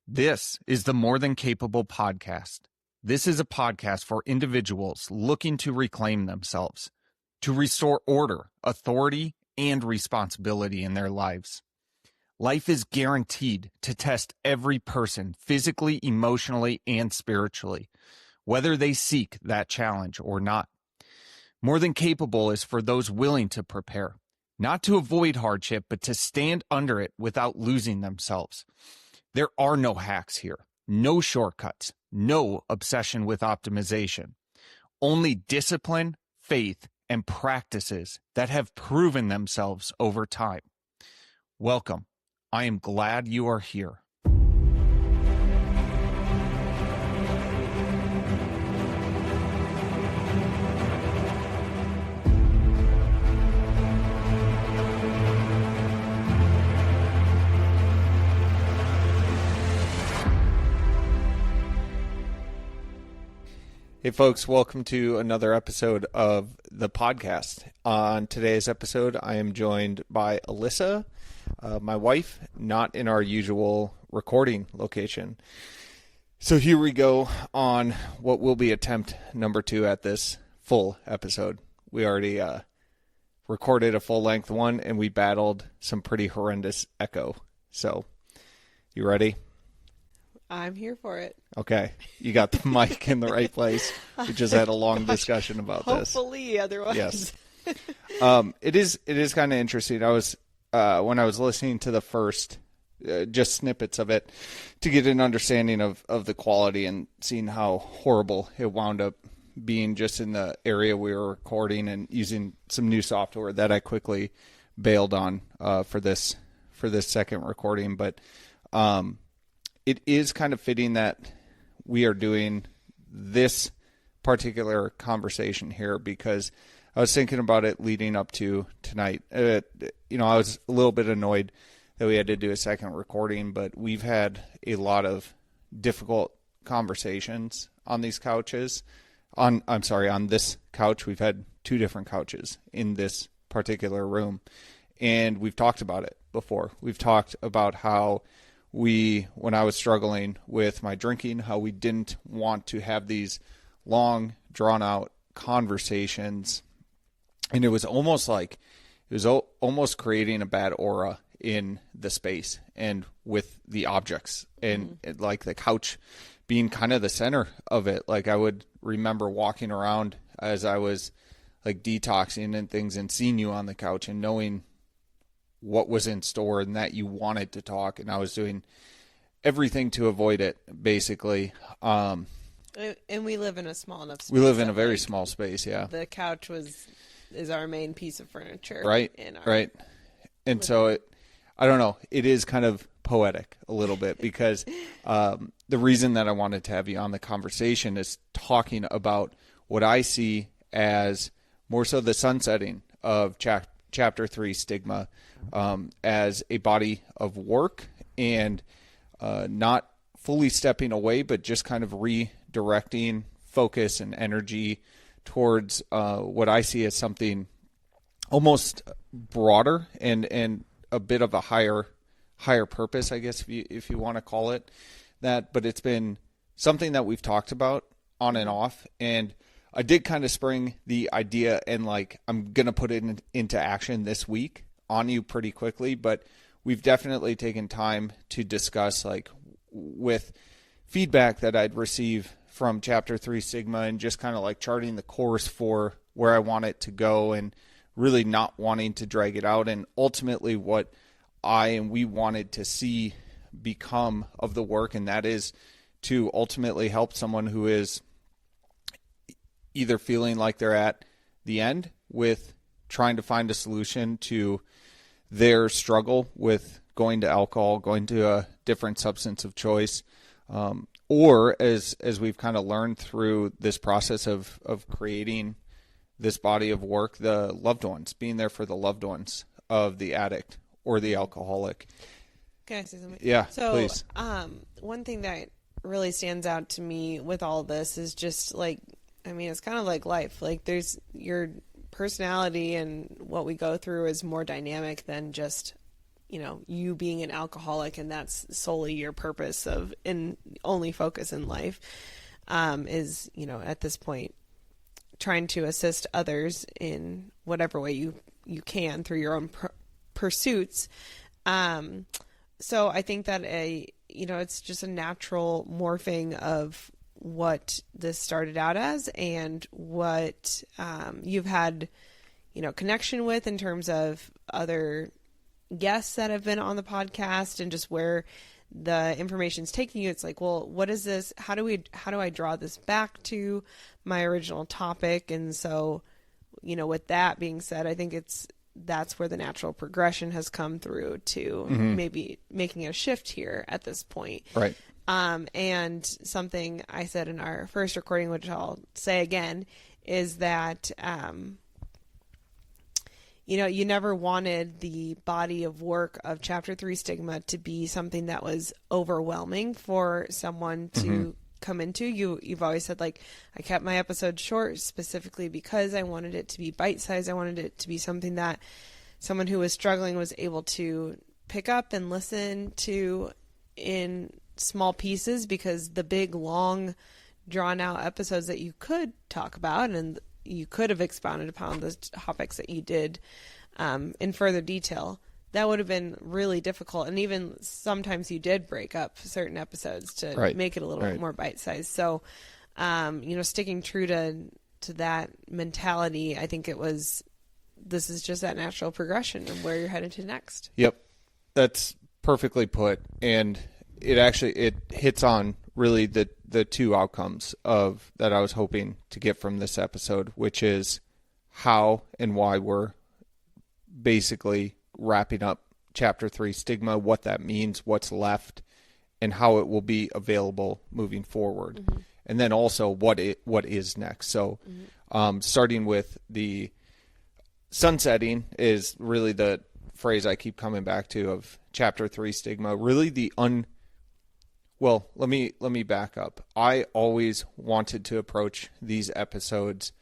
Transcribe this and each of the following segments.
This is the More Than Capable podcast. This is a podcast for individuals looking to reclaim themselves, to restore order, authority, and responsibility in their lives. Life is guaranteed to test every person physically, emotionally, and spiritually, whether they seek that challenge or not. More Than Capable is for those willing to prepare, not to avoid hardship, but to stand under it without losing themselves. There are no hacks here, no shortcuts, no obsession with optimization, only discipline, faith, and practices that have proven themselves over time. Welcome. I am glad you are here. Hey folks, welcome to another episode of the podcast. On today's episode, I am joined by Alyssa, my wife, not in our usual recording location. So here we go on what will be attempt number 2 at this full episode. We already recorded a full-length one, and we battled some pretty horrendous echo. So, you ready? I'm here for it. Okay. You got the mic in the right place. We just had a long discussion about this. Hopefully, otherwise. Yes. It is kind of interesting. I was, when I was listening to the first, just snippets of it to get an understanding of the quality and seeing how horrible it wound up being just in the area we were recording and using some new software that I quickly bailed on, for this second recording. But, it is kind of fitting that we are doing this particular conversation here because I was thinking about it leading up to tonight. I was a little bit annoyed that we had to do a second recording, but we've had a lot of difficult conversations on these couches. On this couch. We've had 2 different couches in this particular room, and we've talked about it before. We've talked about how when I was struggling with my drinking, how we didn't want to have these long, drawn-out conversations, and it was almost creating a bad aura in the space and with the objects, and like the couch being kind of the center of it. Like I would remember walking around as I was like detoxing and things and seeing you on the couch and knowing what was in store and that you wanted to talk, and I was doing everything to avoid it, basically. And we live in a small enough space. We live in a very small space, yeah. The couch is our main piece of furniture. Right, right. And so I don't know, it is kind of poetic a little bit because the reason that I wanted to have you on the conversation is talking about what I see as more so the sunsetting of Chapter 3, Stigma, as a body of work and not fully stepping away, but just kind of redirecting focus and energy towards what I see as something almost broader and a bit of a higher purpose, I guess, if you want to call it that. But it's been something that we've talked about on and off, and I did kind of spring the idea and I'm going to put it into action this week on you pretty quickly, but we've definitely taken time to discuss with feedback that I'd receive from Chapter 3 Stigma and just kind of charting the course for where I want it to go and really not wanting to drag it out, and ultimately what I and we wanted to see become of the work, and that is to ultimately help someone who is either feeling like they're at the end with trying to find a solution to their struggle with going to alcohol, going to a different substance of choice, or as we've kind of learned through this process of creating this body of work, the loved ones, being there for the loved ones of the addict or the alcoholic. Can I say something? Yeah, so, please. One thing that really stands out to me with all this is just it's kind of like life. There's your personality and what we go through is more dynamic than just you being an alcoholic and that's solely your purpose of and only focus in life, is, at this point trying to assist others in whatever way you can through your own pursuits. So I think that it's just a natural morphing of what this started out as and what you've had, connection with in terms of other guests that have been on the podcast and just where the information's taking you. It's like, well, what is this? How do I draw this back to my original topic? And so, with that being said, I think that's where the natural progression has come through to maybe making a shift here at this point. Right. And something I said in our first recording, which I'll say again, is that, you never wanted the body of work of Chapter 3 Stigma to be something that was overwhelming for someone to come into. You've always said, like, I kept my episode short specifically because I wanted it to be bite-sized. I wanted it to be something that someone who was struggling was able to pick up and listen to in small pieces, because the big, long, drawn-out episodes that you could talk about and you could have expounded upon the topics that you did in further detail, that would have been really difficult. And even sometimes you did break up certain episodes to make it a little bit more bite-sized. So, sticking true to that mentality, I think this is just that natural progression of where you're headed to next. Yep. That's perfectly put. And it hits on really the two outcomes of that I was hoping to get from this episode, which is how and why we're basically wrapping up Chapter 3 Stigma, what that means, what's left, and how it will be available moving forward. And then also what is next. So starting with the sunsetting is really the phrase I keep coming back to of Chapter 3 Stigma. Really well, let me back up. I always wanted to approach these episodes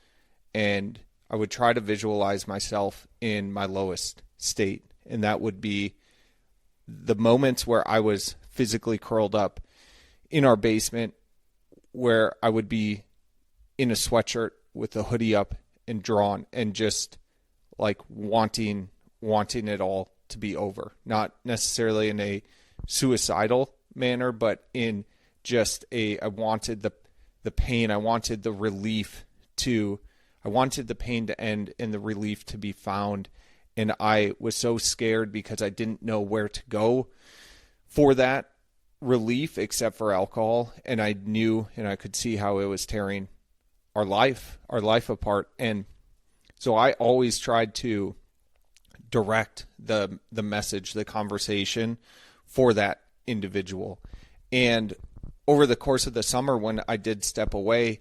and I would try to visualize myself in my lowest state. And that would be the moments where I was physically curled up in our basement, where I would be in a sweatshirt with the hoodie up and drawn and just like wanting it all to be over. Not necessarily in a suicidal manner, but in just I wanted the pain, I wanted the relief I wanted the pain to end and the relief to be found. And I was so scared because I didn't know where to go for that relief except for alcohol. And I knew and I could see how it was tearing our life apart. And so I always tried to direct the message, the conversation for that individual. And over the course of the summer, when I did step away,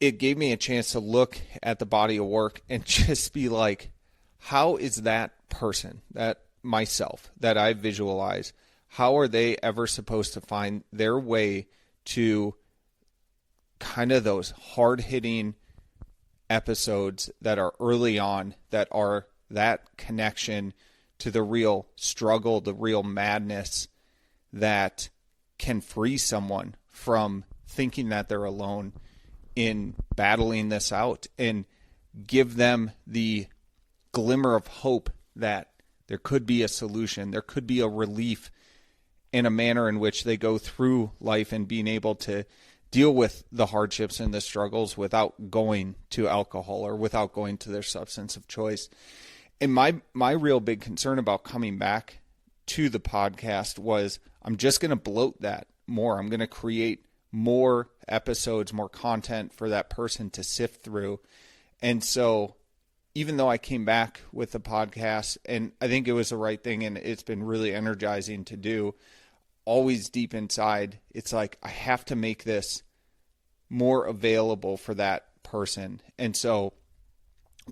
it gave me a chance to look at the body of work and just be like, how is that person, that myself that I visualize, how are they ever supposed to find their way to kind of those hard-hitting episodes that are early on, that are that connection to the real struggle, the real madness that can free someone from thinking that they're alone in battling this out, and give them the glimmer of hope that there could be a solution, there could be a relief in a manner in which they go through life and being able to deal with the hardships and the struggles without going to alcohol or without going to their substance of choice. And my real big concern about coming back to the podcast was I'm just going to bloat that more. I'm going to create more episodes, more content for that person to sift through. And so even though I came back with the podcast, and I think it was the right thing, and it's been really energizing to do, always deep inside, it's like I have to make this more available for that person. And so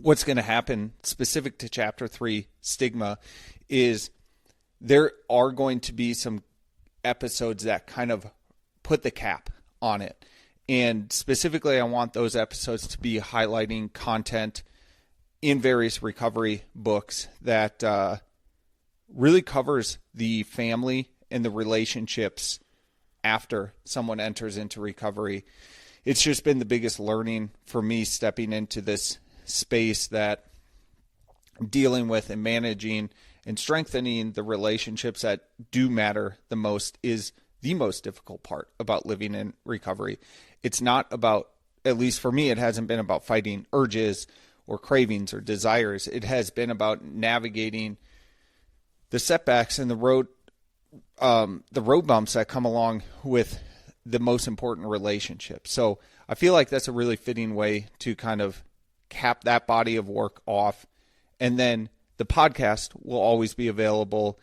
what's going to happen specific to Chapter 3 Stigma is there are going to be some episodes that kind of put the cap on it. And specifically, I want those episodes to be highlighting content in various recovery books that really covers the family and the relationships after someone enters into recovery. It's just been the biggest learning for me stepping into this space, that dealing with and managing and strengthening the relationships that do matter the most is the most difficult part about living in recovery. It's not about, at least for me, it hasn't been about fighting urges or cravings or desires. It has been about navigating the setbacks and the road bumps that come along with the most important relationships. So I feel like that's a really fitting way to kind of cap that body of work off. And then the podcast will always be available.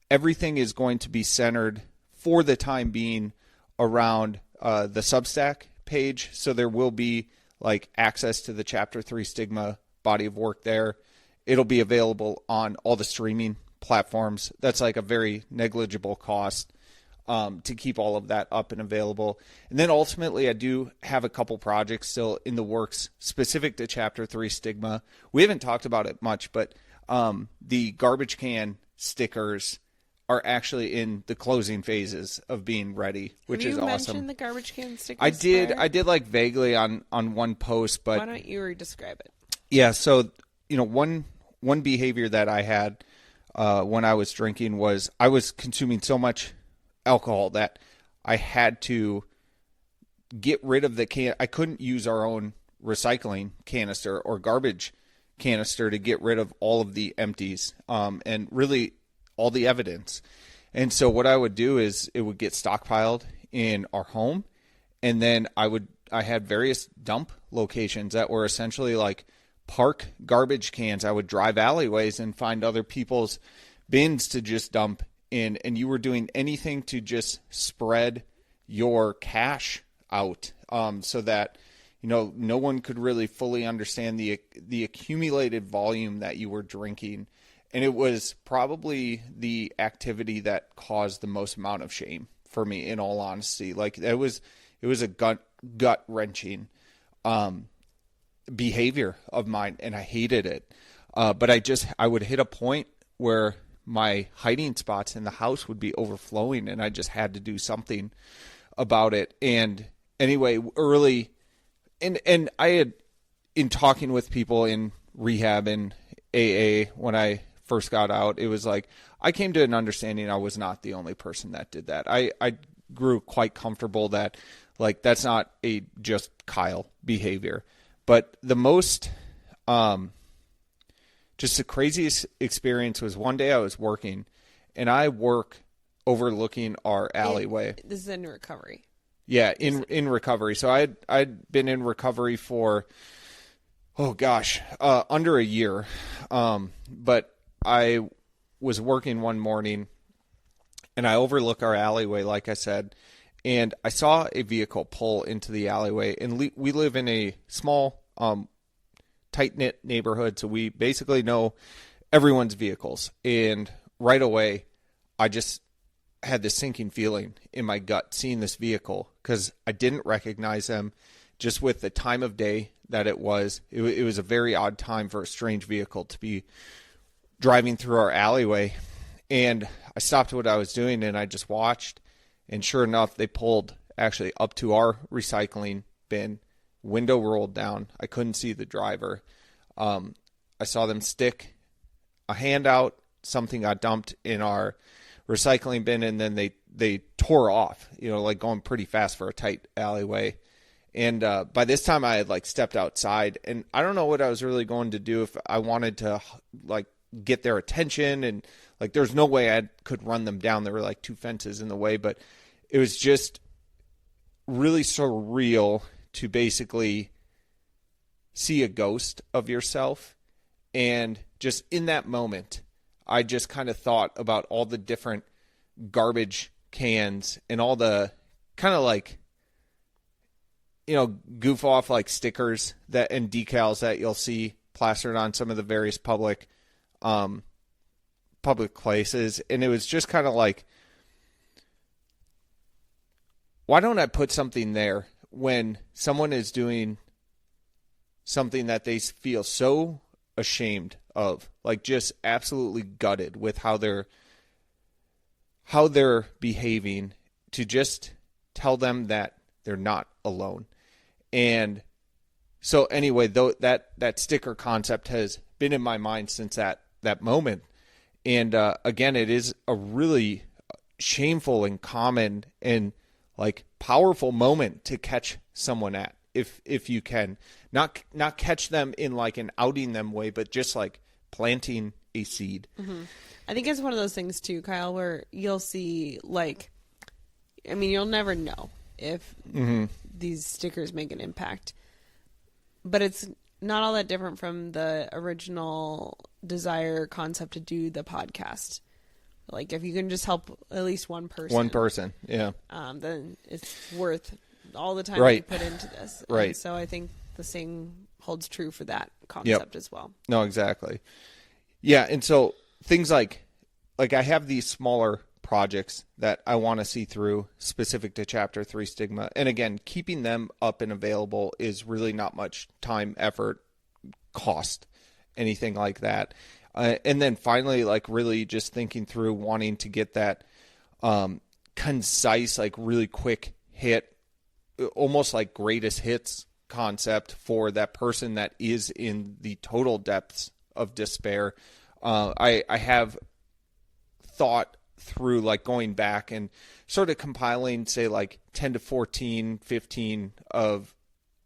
Everything is going to be centered for the time being around the Substack page. So there will be like access to the Chapter 3 Stigma body of work there. It'll be available on all the streaming platforms. That's like a very negligible cost to keep all of that up and available. And then ultimately, I do have a couple projects still in the works specific to Chapter 3 Stigma. We haven't talked about it much, but the garbage can stickers are actually in the closing phases of being ready, which is awesome. Have you mentioned the garbage can stickers? I did like vaguely on one post, but why don't you describe it? Yeah, so one behavior that I had when I was drinking was I was consuming so much alcohol that I had to get rid of the can. I couldn't use our own recycling canister or garbage canister to get rid of all of the empties and really all the evidence. And so what I would do is it would get stockpiled in our home, and then I had various dump locations that were essentially like park garbage cans. I would drive alleyways and find other people's bins to just dump in, and you were doing anything to just spread your cash out so that no one could really fully understand the accumulated volume that you were drinking. And it was probably the activity that caused the most amount of shame for me, in all honesty. Like it was a gut wrenching behavior of mine, and I hated it. But I would hit a point where my hiding spots in the house would be overflowing, and I just had to do something about it. And anyway, early, and I had, in talking with people in rehab and AA when I first got out, it was like I came to an understanding I was not the only person that did that. I grew quite comfortable that like that's not a just Kyle behavior. But the most just the craziest experience was one day I was working, and I work overlooking our alleyway. This is in recovery. Yeah, in recovery. So I'd been in recovery for under a year. But I was working one morning, and I overlook our alleyway, like I said, and I saw a vehicle pull into the alleyway. And we live in a small, tight-knit neighborhood, so we basically know everyone's vehicles. And right away, I just had this sinking feeling in my gut seeing this vehicle, because I didn't recognize them just with the time of day that it was. It was a very odd time for a strange vehicle to be driving through our alleyway. And I stopped what I was doing, and I just watched. And sure enough, they pulled actually up to our recycling bin, window rolled down. I couldn't see the driver. I saw them stick a hand out. Something got dumped in our recycling bin, and then they tore off, like going pretty fast for a tight alleyway. And by this time I had like stepped outside, and I don't know what I was really going to do, if I wanted to like get their attention, and like there's no way I could run them down. There were like two fences in the way, but it was just really surreal to basically see a ghost of yourself. And just in that moment, I just kind of thought about all the different garbage cans and all the kind of like, goof off like stickers that and decals that you'll see plastered on some of the various public places. And it was just kind of like, why don't I put something there when someone is doing something that they feel so ashamed of, like just absolutely gutted with how they're how they're behaving, to just tell them that they're not alone. And so anyway, though that sticker concept has been in my mind since that moment. And again, it is a really shameful and common and like powerful moment to catch someone at, if you can. Not catch them in like an outing them way, but just like planting a seed. Mm-hmm. I think it's one of those things too, Kyle, where you'll see like, I mean, you'll never know if these stickers make an impact, but it's not all that different from the original desire concept to do the podcast. Like if you can just help at least one person, yeah, then it's worth all the time you put into this. Right. And so I think the same holds true for that concept as well. No, exactly. Yeah. And so things like I have these smaller projects that I want to see through specific to Chapter 3 Stigma. And again, keeping them up and available is really not much time, effort, cost, anything like that. And then finally, like really just thinking through wanting to get that concise, like really quick hit, almost like greatest hits concept for that person that is in the total depths of despair. I have thought through like going back and sort of compiling, say like 10 to 14, 15 of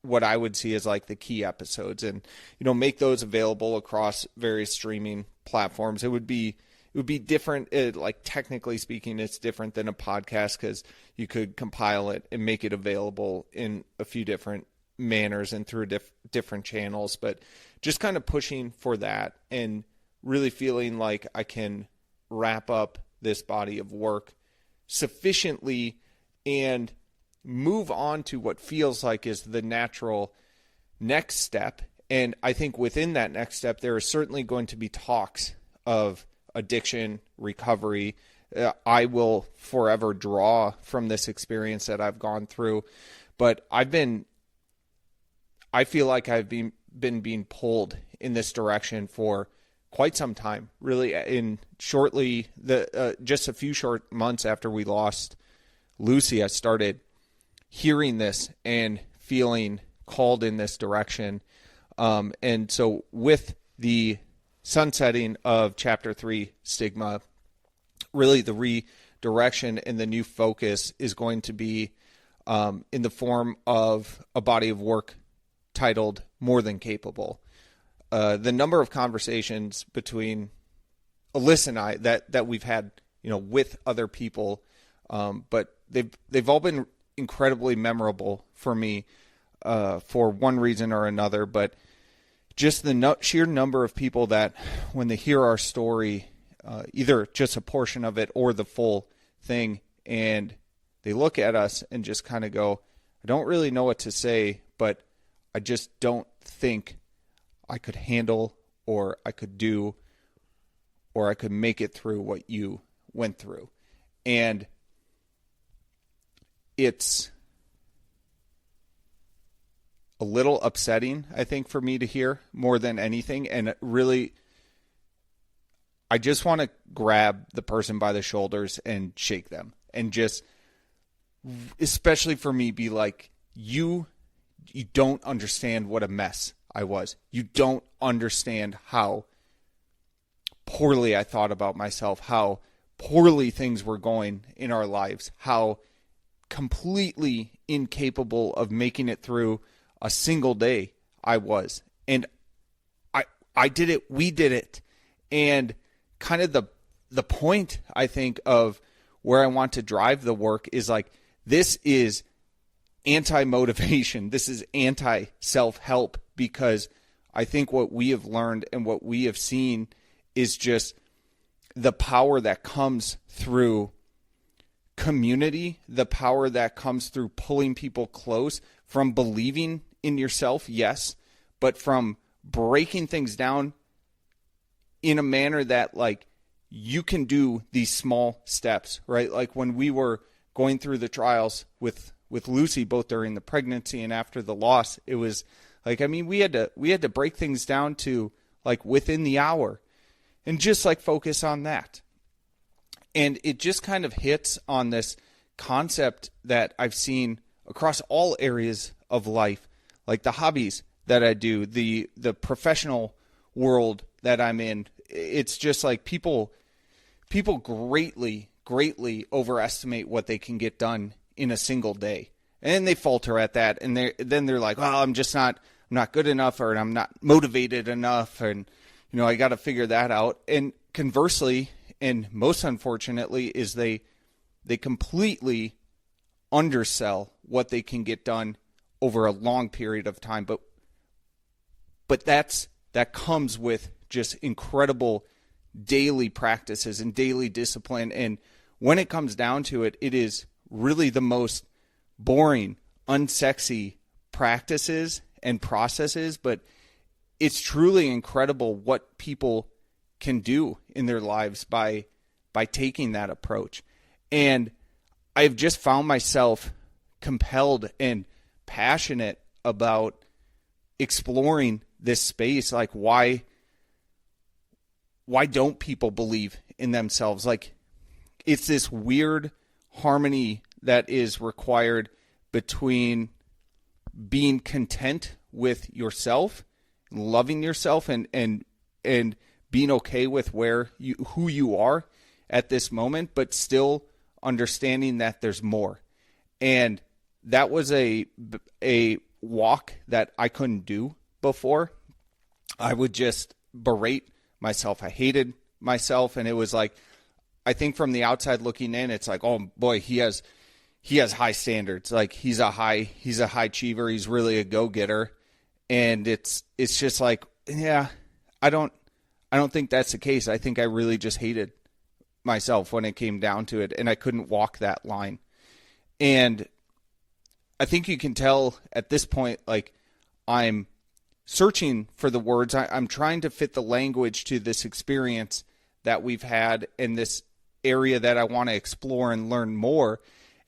what I would see as like the key episodes, and, you know, make those available across various streaming platforms. It would be different. Like technically speaking, it's different than a podcast because you could compile it and make it available in a few different manners and through different channels, but just kind of pushing for that and really feeling like I can wrap up this body of work sufficiently and move on to what feels like is the natural next step. And I think within that next step, there is certainly going to be talks of addiction, recovery. I will forever draw from this experience that I've gone through, but I feel like I've been being pulled in this direction for quite some time, really. In shortly, just a few short months after we lost Lucy, I started hearing this and feeling called in this direction. And so with the sunsetting of Chapter 3 Stigma, really the redirection and the new focus is going to be in the form of a body of work titled More Than Capable. The number of conversations between Alyssa and I that we've had, you know, with other people, but they've all been incredibly memorable for me for one reason or another. But just the sheer number of people that when they hear our story, either just a portion of it or the full thing, and they look at us and just kind of go, I don't really know what to say, but I just don't think I could handle, or I could do, or I could make it through what you went through. And it's a little upsetting, I think, for me to hear more than anything. And really, I just want to grab the person by the shoulders and shake them and just, especially for me, be like, you don't understand what a mess I was. You don't understand how poorly I thought about myself, how poorly things were going in our lives, how completely incapable of making it through a single day I was. And I did it. We did it. And kind of the point, I think, of where I want to drive the work is like, this is anti-motivation. This is anti-self-help, because I think what we have learned and what we have seen is just the power that comes through community, the power that comes through pulling people close, from believing in yourself, yes, but from breaking things down in a manner that, like, you can do these small steps, right? Like when we were going through the trials with Lucy, both during the pregnancy and after the loss, it was like, I mean, we had to break things down to like within the hour and just like focus on that. And it just kind of hits on this concept that I've seen across all areas of life, like the hobbies that I do, the professional world that I'm in. It's just like people greatly overestimate what they can get done in a single day. And they falter at that, and then they're like, "Oh, I'm not good enough, or I'm not motivated enough, and I got to figure that out." And conversely, and most unfortunately, is they completely undersell what they can get done over a long period of time. But that comes with just incredible daily practices and daily discipline. And when it comes down to it, it is really the most boring, unsexy practices and processes, but it's truly incredible what people can do in their lives by taking that approach. And I've just found myself compelled and passionate about exploring this space. Like, why don't people believe in themselves? Like, it's this weird harmony that is required between being content with yourself, loving yourself, and being okay with who you are at this moment, but still understanding that there's more. And that was a walk that I couldn't do before. I would just berate myself. I hated myself, and it was like, I think from the outside looking in, it's like, oh boy, he has high standards. Like, he's a high achiever. He's really a go-getter. And it's just like, yeah, I don't think that's the case. I think I really just hated myself when it came down to it, and I couldn't walk that line. And I think you can tell at this point, like, I'm searching for the words. I'm trying to fit the language to this experience that we've had in this area that I want to explore and learn more.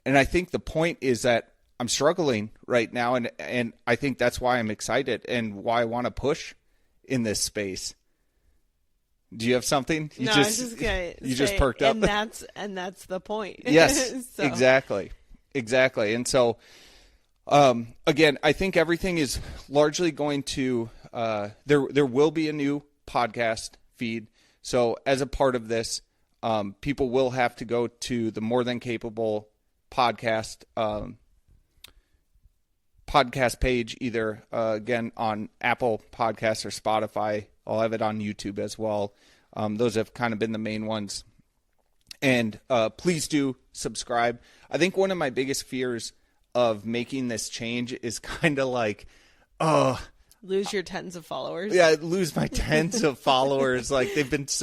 And I think the point is that I'm struggling right now, and I think that's why I'm excited and why I want to push in this space. Do you have something? I was just gonna you just perked up. And that's the point. Yes, So. Exactly. And so, again, I think everything is largely going to, there will be a new podcast feed. So as a part of this, people will have to go to the More Than Capable podcast page, either again on Apple Podcasts or Spotify. I'll have it on YouTube as well. Those have kind of been the main ones. And please do subscribe. I think one of my biggest fears of making this change is kind of like, lose your tens of followers. Yeah, lose my tens of followers. Like, it's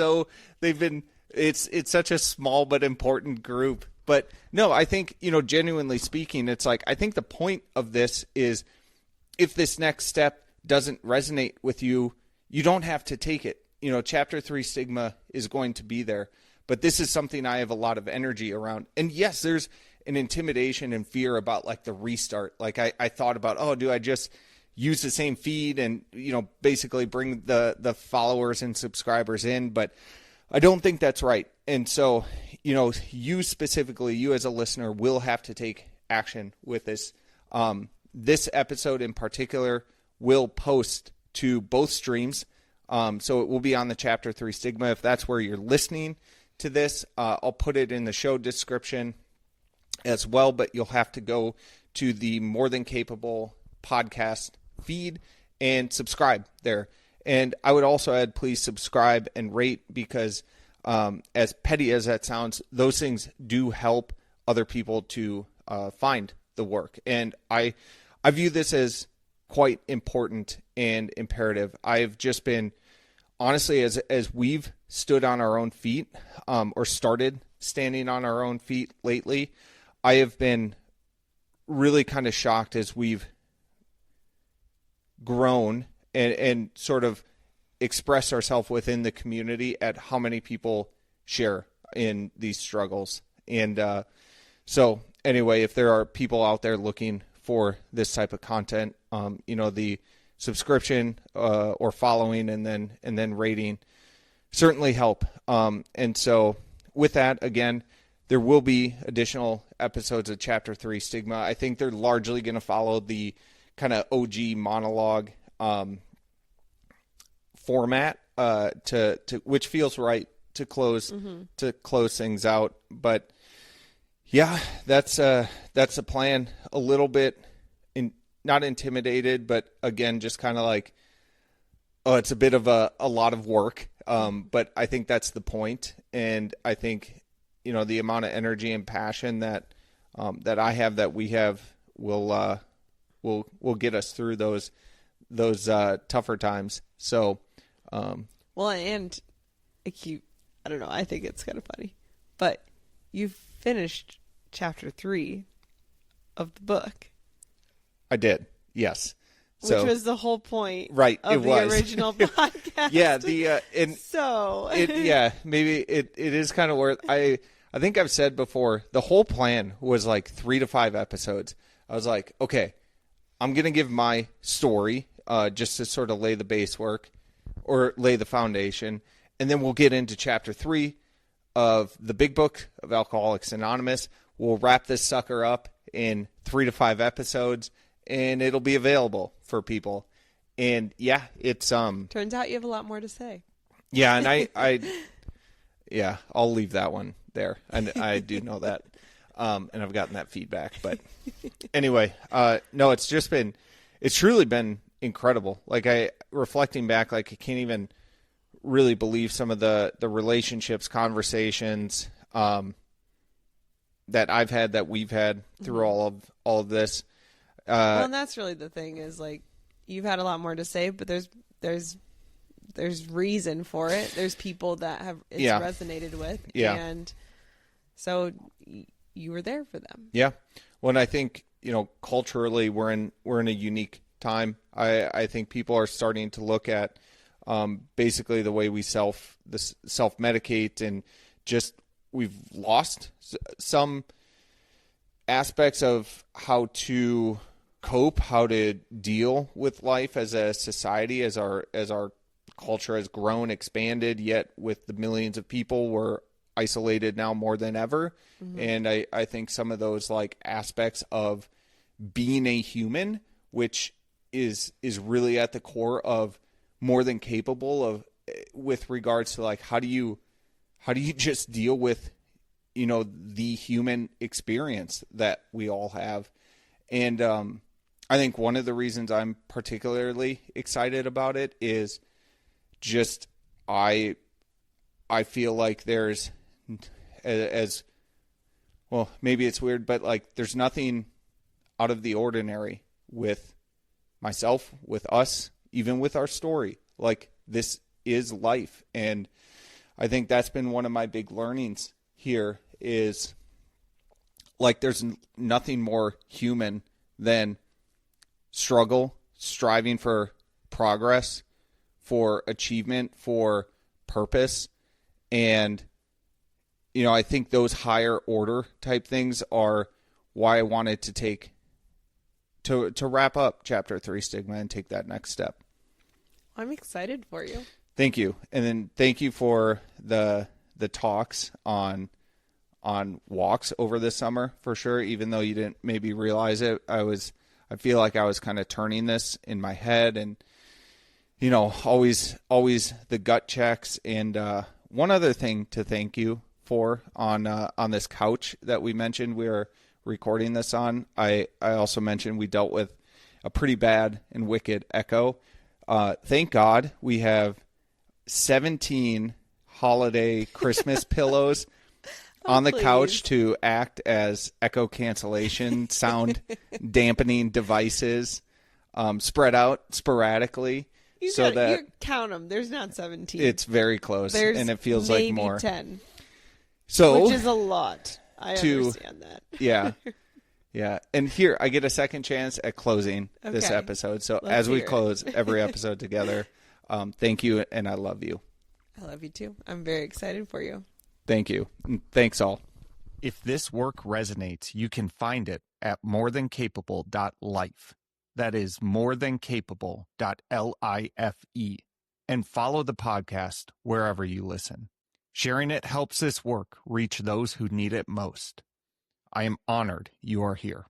such a small but important group. But no, I think, genuinely speaking, it's like, I think the point of this is, if this next step doesn't resonate with you, you don't have to take it. Chapter 3 Stigma is going to be there, but this is something I have a lot of energy around. And yes, there's an intimidation and fear about, like, the restart. Like, I thought about, do I just use the same feed and, basically bring the followers and subscribers in? But I don't think that's right. And so, you specifically, you as a listener, will have to take action with this. This episode in particular will post to both streams. So it will be on the Chapter 3 Stigma. If that's where you're listening to this, I'll put it in the show description as well, but you'll have to go to the More Than Capable podcast feed and subscribe there. And I would also add, please subscribe and rate, because as petty as that sounds, those things do help other people to find the work. And I view this as quite important and imperative. I've just been, honestly, as we've stood on our own feet, or started standing on our own feet lately, I have been really kind of shocked as we've grown and sort of expressed ourselves within the community at how many people share in these struggles. And so anyway, if there are people out there looking for this type of content, the subscription or following and then rating certainly help. And so with that, again, there will be additional episodes of Chapter 3 Stigma. I think they're largely going to follow the kind of OG monologue format to which feels right to close things out. But yeah, that's the plan. A little bit not intimidated, but again, just kind of like, oh, it's a bit of a lot of work. But I think that's the point. And I think, the amount of energy and passion that I have, that we have, will get us through those tougher times. So, well, and I don't know, I think it's kind of funny, but you've finished chapter 3 of the book. I did. Yes. Which was the whole point, right? Of the original podcast. Yeah. Maybe it is kind of worth. I think I've said before, the whole plan was like 3 to 5 episodes. I was like, okay, I'm gonna give my story just to sort of lay the base work or lay the foundation, and then we'll get into chapter 3 of the big book of Alcoholics Anonymous. We'll wrap this sucker up in 3 to 5 episodes, and it'll be available for people. And yeah, it's turns out you have a lot more to say. Yeah, and I'll leave that one there. And I do know that. And I've gotten that feedback. But anyway, no, it's truly been incredible. Like, reflecting back, like, I can't even really believe some of the relationships, conversations that I've had, that we've had through all of this. Well, and that's really the thing, is like, you've had a lot more to say, but there's reason for it. There's people that have resonated with, and so you were there for them. Yeah. Well, and I think, culturally we're in a unique time. I think people are starting to look at basically the way we self-medicate, and just we've lost some aspects of how to cope, how to deal with life as a society, as our culture has grown, expanded, yet with the millions of people, we're isolated now more than ever. Mm-hmm. And I think some of those like aspects of being a human, which is really at the core of More Than Capable of, with regards to like, how do you just deal with, the human experience that we all have. And I think one of the reasons I'm particularly excited about it is just I feel like there's, as well, maybe it's weird, but like there's nothing out of the ordinary with myself, with us, even with our story. Like, this is life. And I think that's been one of my big learnings here, is like, there's nothing more human than struggle, striving for progress, for achievement, for purpose. And, I think those higher order type things are why I wanted to wrap up chapter 3 Stigma and take that next step. I'm excited for you. Thank you. And then thank you for the talks on walks over this summer, for sure. Even though you didn't maybe realize it, I feel like I was kind of turning this in my head, and, always the gut checks. And one other thing to thank you for on this couch that we mentioned we were recording this on. I also mentioned we dealt with a pretty bad and wicked echo. Thank God we have 17 holiday Christmas pillows on the couch to act as echo cancellation, sound dampening devices, spread out sporadically. You count them. There's not 17. It's very close, and it feels like more. Maybe 10. So, which is a lot. I understand that. Yeah. Yeah. And here, I get a second chance at closing this episode. So as we close every episode together, thank you, and I love you. I love you too. I'm very excited for you. Thank you. And thanks all. If this work resonates, you can find it at morethancapable.life. That is morethancapable.life. And follow the podcast wherever you listen. Sharing it helps this work reach those who need it most. I am honored you are here.